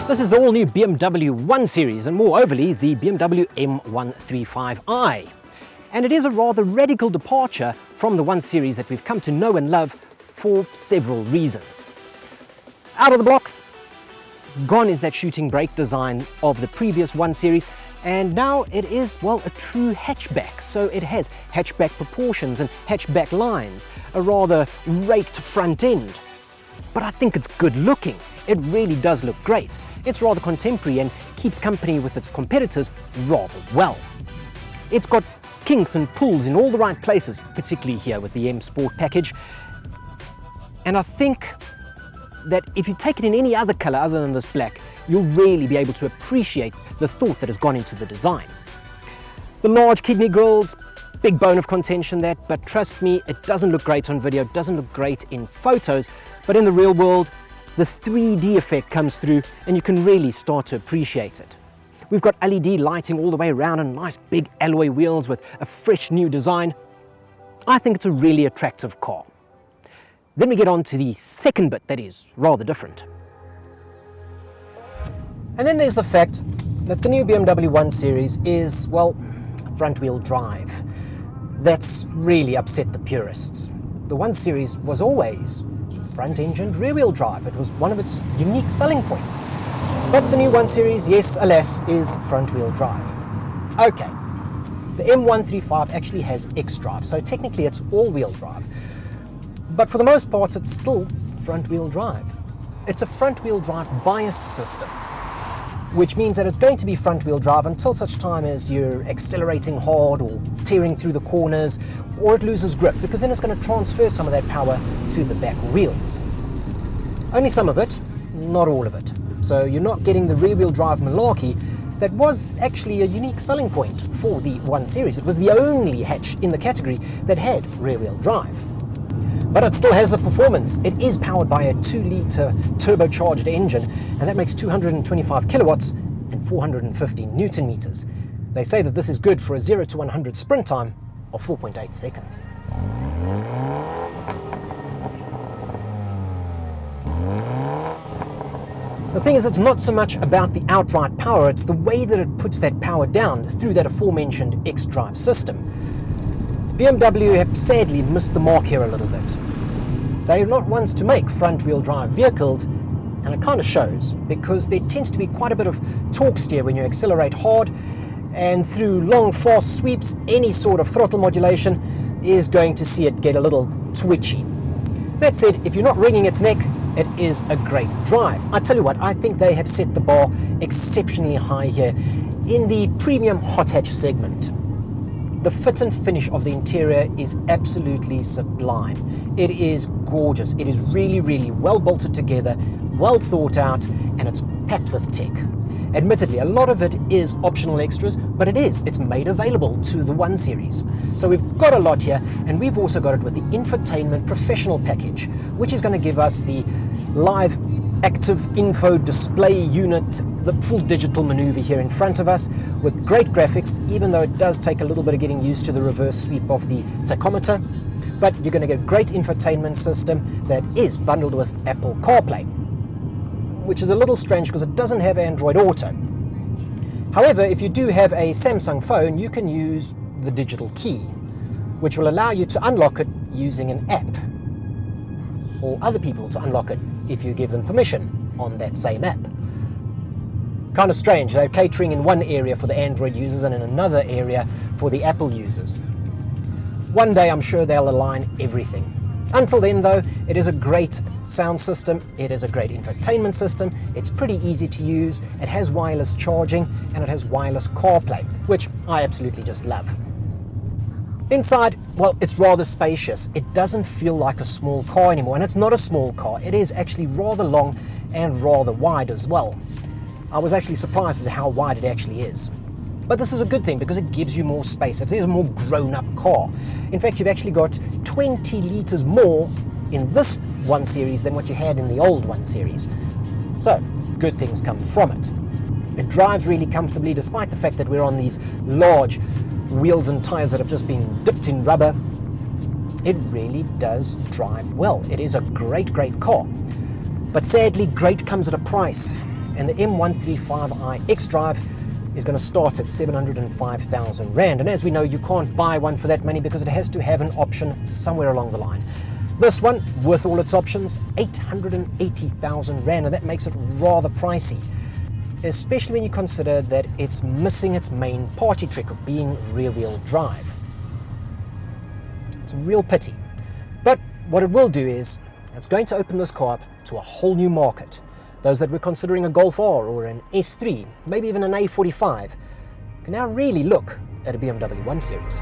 This is the all-new BMW 1 Series, and more overly, the BMW M135i. And it is a rather radical departure from the 1 Series that we've come to know and love for several reasons. Out of the blocks, gone is that shooting brake design of the previous 1 Series, and now it is, well, a true hatchback. So it has hatchback proportions and hatchback lines, a rather raked front end. But I think it's good looking. It really does look great. It's rather contemporary and keeps company with its competitors rather well. It's got kinks and pulls in all the right places, particularly here with the M Sport package. And I think that if you take it in any other color other than this black, you'll really be able to appreciate the thought that has gone into the design. The large kidney grills, big bone of contention that, but trust me, it doesn't look great on video, it doesn't look great in photos, but in the real world, the 3D effect comes through and you can really start to appreciate it. We've got LED lighting all the way around and nice big alloy wheels with a fresh new design. I think it's a really attractive car. Then we get on to the second bit that is rather different. And then there's the fact that the new BMW 1 Series is, well, front-wheel drive. That's really upset the purists. The 1 Series was always front-engined rear-wheel drive. It was one of its unique selling points. But the new 1 Series, yes, alas, is front-wheel drive. Okay, the M135 actually has xDrive, so technically it's all-wheel drive. But for the most part, it's still front-wheel drive. It's a front-wheel drive biased system, which means that it's going to be front-wheel drive until such time as you're accelerating hard or tearing through the corners, or it loses grip, because then it's going to transfer some of that power to the back wheels. Only some of it, not all of it. So you're not getting the rear-wheel drive malarkey that was actually a unique selling point for the 1 Series. It was the only hatch in the category that had rear-wheel drive. But it still has the performance. It is powered by a 2-litre turbocharged engine, and that makes 225 kilowatts and 450 Newton meters. They say that this is good for a 0 to 100 sprint time of 4.8 seconds. The thing is, it's not so much about the outright power, it's the way that it puts that power down through that aforementioned xDrive system. BMW have sadly missed the mark here a little bit. They're not ones to make front-wheel drive vehicles, and it kind of shows, because there tends to be quite a bit of torque steer when you accelerate hard, and through long, fast sweeps, any sort of throttle modulation is going to see it get a little twitchy. That said, if you're not wringing its neck, it is a great drive. I tell you what, I think they have set the bar exceptionally high here in the premium hot hatch segment. The fit and finish of the interior is absolutely sublime. It is gorgeous. It is really, really well bolted together, well thought out, and it's packed with tech. Admittedly, a lot of it is optional extras, but it's made available to the 1 Series. So we've got a lot here, and we've also got it with the Infotainment Professional package, which is going to give us the live active info display unit, the full digital maneuver here in front of us with great graphics, even though it does take a little bit of getting used to the reverse sweep of the tachometer. But you're going to get a great infotainment system that is bundled with Apple CarPlay, which is a little strange because it doesn't have Android Auto. However, if you do have a Samsung phone, you can use the digital key, which will allow you to unlock it using an app, or other people to unlock it if you give them permission on that same app. Kind of strange, they're catering in one area for the Android users and in another area for the Apple users. One day I'm sure they'll align everything. Until then though, it is a great sound system, it is a great infotainment system, it's pretty easy to use, it has wireless charging, and it has wireless CarPlay, which I absolutely just love. Inside, well, it's rather spacious. It doesn't feel like a small car anymore, and it's not a small car. It is actually rather long and rather wide as well. I was actually surprised at how wide it actually is. But this is a good thing because it gives you more space. It is a more grown-up car. In fact, you've actually got 20 litres more in this 1 Series than what you had in the old 1 Series. So, good things come from it. It drives really comfortably despite the fact that we're on these large wheels and tires that have just been dipped in rubber. It really does drive well. It is a great, great car. But sadly, great comes at a price. and the M135i xDrive is going to start at 705,000 Rand. And as we know, you can't buy one for that money because it has to have an option somewhere along the line. This one, with all its options, 880,000 Rand, and that makes it rather pricey, especially when you consider that it's missing its main party trick of being rear-wheel drive. It's a real pity. But what it will do is, it's going to open this car up to a whole new market. Those that were considering a Golf R or an S3, maybe even an A45, can now really look at a BMW 1 Series.